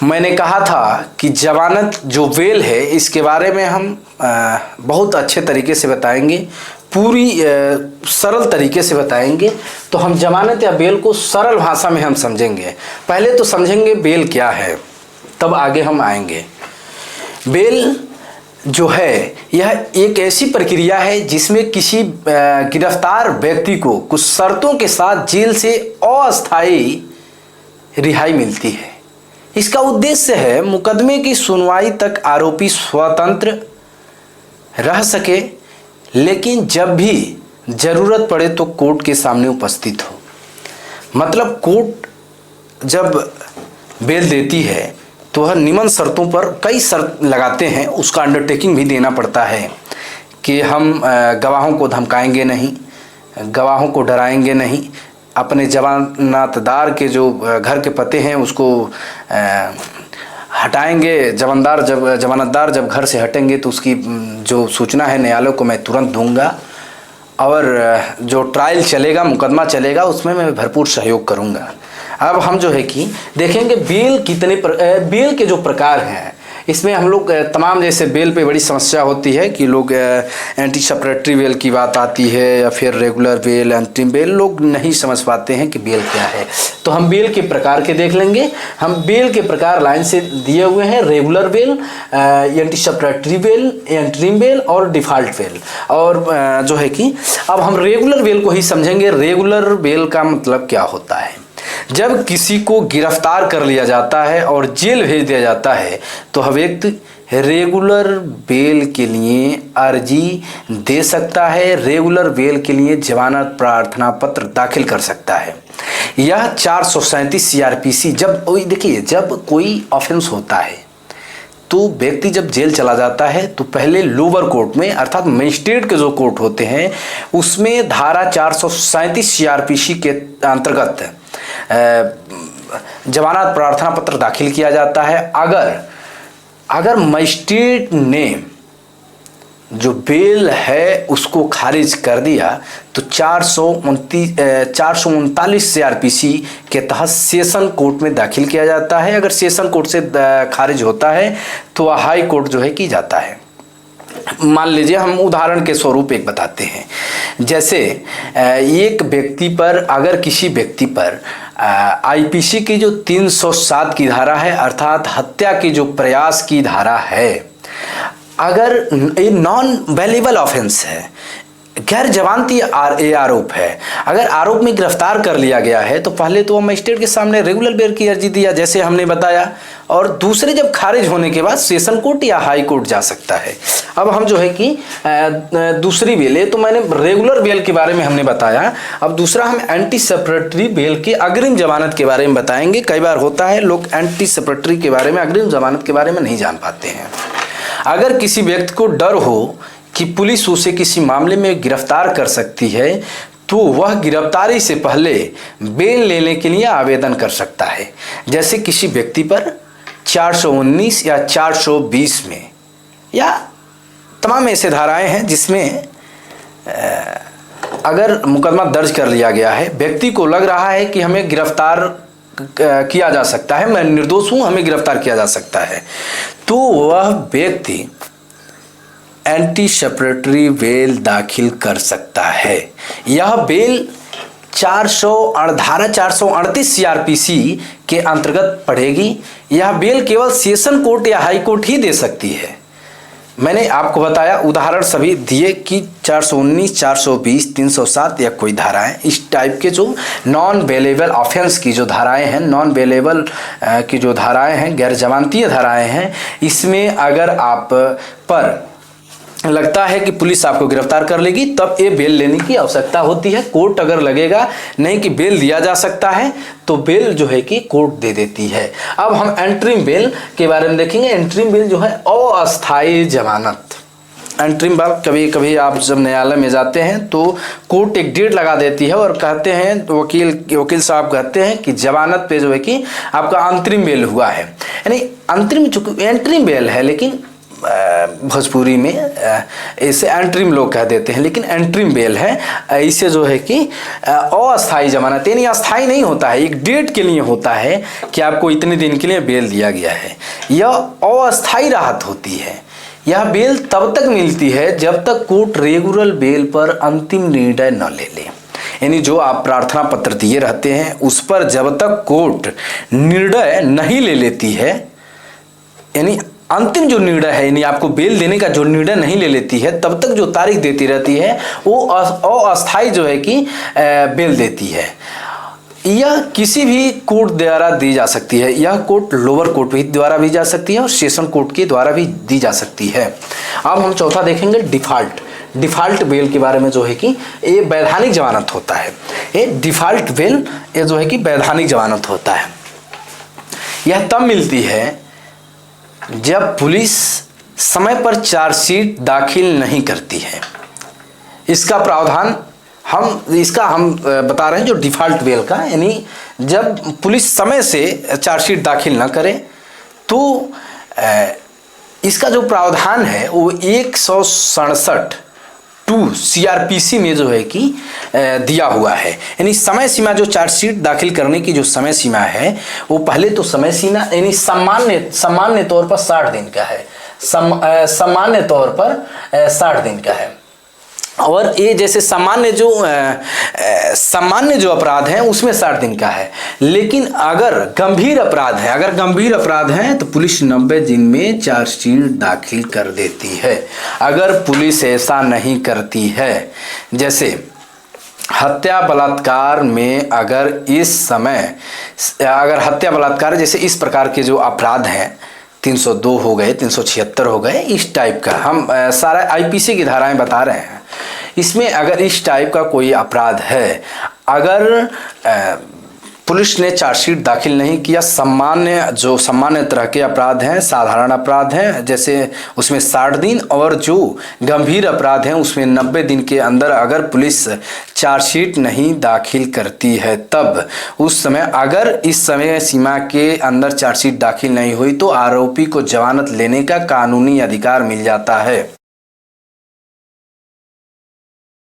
मैंने कहा था कि जमानत जो बेल है इसके बारे में हम बहुत अच्छे तरीके से बताएंगे, पूरी सरल तरीके से बताएंगे। तो हम जमानत या बेल को सरल भाषा में हम समझेंगे। पहले तो समझेंगे बेल क्या है, तब आगे हम आएंगे। बेल जो है यह एक ऐसी प्रक्रिया है जिसमें किसी गिरफ्तार व्यक्ति को कुछ शर्तों के साथ जेल से अस्थायी रिहाई मिलती है। इसका उद्देश्य है मुकदमे की सुनवाई तक आरोपी स्वतंत्र रह सके, लेकिन जब भी जरूरत पड़े तो कोर्ट के सामने उपस्थित हो। मतलब कोर्ट जब बेल देती है तो वह निम्न शर्तों पर कई शर्त लगाते हैं, उसका अंडरटेकिंग भी देना पड़ता है कि हम गवाहों को धमकाएंगे नहीं, गवाहों को डराएंगे नहीं, अपने जमानतदार के जो घर के पते हैं उसको हटाएंगे। जमानतदार जब घर से हटेंगे तो उसकी जो सूचना है न्यायालय को मैं तुरंत दूंगा, और जो ट्रायल चलेगा, मुकदमा चलेगा, उसमें मैं भरपूर सहयोग करूंगा। अब हम जो है कि देखेंगे बेल के जो प्रकार हैं, इसमें हम लोग तमाम, जैसे बेल पे बड़ी समस्या होती है कि लोग एंटी सपरेटरी बेल की बात आती है या फिर रेगुलर बेल, एंट्रिम बेल, लोग नहीं समझ पाते हैं कि बेल क्या है। तो हम बेल के प्रकार के देख लेंगे। हम बेल के प्रकार लाइन से दिए हुए हैं: regular bail, anticipatory bail, interim bail और डिफ़ॉल्ट बेल। और जो है कि अब हम रेगुलर बेल को ही समझेंगे। रेगुलर बेल का मतलब क्या होता है? जब किसी को गिरफ्तार कर लिया जाता है और जेल भेज दिया जाता है तो वह व्यक्ति रेगुलर बेल के लिए अर्जी दे सकता है, रेगुलर बेल के लिए जमानत प्रार्थना पत्र दाखिल कर सकता है। यह 437 CRPC, जब कोई ऑफेंस होता है तो व्यक्ति जब जेल चला जाता है तो पहले लोअर कोर्ट में, अर्थात मजिस्ट्रेट के जो कोर्ट होते हैं, उसमें धारा 437 CRPC के अंतर्गत जमानत प्रार्थना पत्र दाखिल किया जाता है। अगर मजिस्ट्रेट ने जो बेल है उसको खारिज कर दिया तो 439 CRPC के तहत सेशन कोर्ट में दाखिल किया जाता है। अगर सेशन कोर्ट से खारिज होता है तो हाई कोर्ट जो है की जाता है। मान लीजिए हम उदाहरण के स्वरूप एक बताते हैं। जैसे एक व्यक्ति पर, अगर किसी व्यक्ति पर IPC की जो 307 की धारा है, अर्थात हत्या की जो प्रयास की धारा है, अगर ये नॉन वेलेबल ऑफेंस है, गैर जमानती आरोप है, अगर आरोप में गिरफ्तार कर लिया गया है तो पहले तो मजिस्ट्रेट के सामने रेगुलर बेल की अर्जी दिया, जैसे हमने बताया, और दूसरे जब खारिज होने के बाद सेशन कोर्ट या हाई कोर्ट जा सकता है। अब हम जो है कि दूसरी बेल है, तो मैंने रेगुलर बेल के बारे में हमने बताया। अब दूसरा हम एंटी सपरेटरी बेल की अग्रिम जमानत के बारे में बताएंगे। कई बार होता है लोग एंटी सपरेटरी के बारे में, अग्रिम जमानत के बारे में नहीं जान पाते हैं। अगर किसी व्यक्ति को डर हो कि पुलिस उसे किसी मामले में गिरफ्तार कर सकती है तो वह गिरफ्तारी से पहले बेल लेने के लिए आवेदन कर सकता है। जैसे किसी व्यक्ति पर 419 या 420 में, या तमाम ऐसे धाराएं हैं जिसमें अगर मुकदमा दर्ज कर लिया गया है, व्यक्ति को लग रहा है कि हमें गिरफ्तार किया जा सकता है, मैं निर्दोष हूं, हमें गिरफ्तार किया जा सकता है, तो वह व्यक्ति एंटी सपरेटरी बेल दाखिल कर सकता है। यह बेल धारा 438 CRPC के अंतर्गत पड़ेगी। यह बेल केवल सेशन कोर्ट या हाई कोर्ट ही दे सकती है। मैंने आपको बताया, उदाहरण सभी दिए कि 419, 420, 307 या कोई धाराएं, इस टाइप के जो नॉन वेलेबल ऑफेंस की जो धाराएं हैं, नॉन वेलेबल की जो धाराएं हैं, गैर जमानतीय धाराएं हैं, इसमें अगर आप पर लगता है कि पुलिस आपको गिरफ्तार कर लेगी तब ये बेल लेने की आवश्यकता होती है। कोर्ट अगर लगेगा नहीं कि बेल दिया जा सकता है तो बेल जो है कि कोर्ट दे देती है। अब हम एंट्रिम बेल के बारे में देखेंगे। एंट्रिम बेल जो है अस्थायी जमानत। एंट्रिम बेल, कभी कभी आप जब न्यायालय में जाते हैं तो कोर्ट एक डेट लगा देती है और कहते हैं, वकील साहब कहते हैं कि जमानत पे जो है कि आपका अंतरिम बेल हुआ है। यानी अंतरिम, चूंकि एंट्रिम बेल है लेकिन भोजपुरी में इसे एंट्रीम लोग कह देते हैं, लेकिन एंट्रीम बेल है। इसे जो है कि अस्थायी जमानत, यानी अस्थायी नहीं होता है, एक डेट के लिए होता है कि आपको इतने दिन के लिए बेल दिया गया है। यह अस्थायी राहत होती है। यह बेल तब तक मिलती है जब तक कोर्ट रेगुलर बेल पर अंतिम निर्णय न ले ले, यानी जो आप प्रार्थना पत्र दिए रहते हैं उस पर जब तक कोर्ट निर्णय नहीं ले लेती है, यानी अंतिम जो निर्णय है, यानी आपको बेल देने का जो निर्णय नहीं ले लेती है, तब तक जो तारीख देती रहती है वो अस्थायी जो है कि बेल देती है। यह किसी भी कोर्ट द्वारा दी जा सकती है। यह कोर्ट लोअर कोर्ट भी द्वारा भी जा सकती है और सेशन कोर्ट के द्वारा भी दी जा सकती है। अब हम चौथा देखेंगे डिफॉल्ट बेल के बारे में, जो है कि ये वैधानिक जमानत होता है। ये डिफॉल्ट बेल ये जो है कि वैधानिक जमानत होता है। यह तब मिलती है जब पुलिस समय पर चार्जशीट दाखिल नहीं करती है। इसका प्रावधान हम बता रहे हैं जो डिफॉल्ट बेल का, यानी जब पुलिस समय से चार्जशीट दाखिल ना करे तो इसका जो प्रावधान है वो 167 CRPC में जो है कि दिया हुआ है। यानी समय सीमा, जो चार्जशीट दाखिल करने की जो समय सीमा है वो पहले तो समय सीमा यानी सामान्य तौर पर 60 दिन का है। सामान्य तौर पर 60 दिन का है। और ये जैसे सामान्य जो अपराध हैं उसमें 60 दिन का है। लेकिन अगर गंभीर अपराध हैं तो पुलिस 90 दिन में चार्जशीट दाखिल कर देती है। अगर पुलिस ऐसा नहीं करती है, जैसे हत्या बलात्कार में अगर हत्या बलात्कार जैसे इस प्रकार के जो अपराध हैं, 302 हो गए, 376 हो गए, इस टाइप का हम सारा IPC की धाराएं बता रहे हैं। इसमें अगर इस टाइप का कोई अपराध है, अगर पुलिस ने चार्जशीट दाखिल नहीं किया, सामान्य तरह के अपराध हैं, साधारण अपराध हैं, जैसे उसमें 60 दिन, और जो गंभीर अपराध हैं उसमें 90 दिन के अंदर अगर पुलिस चार्जशीट नहीं दाखिल करती है, तब उस समय अगर इस समय सीमा के अंदर चार्जशीट दाखिल नहीं हुई तो आरोपी को जमानत लेने का कानूनी अधिकार मिल जाता है।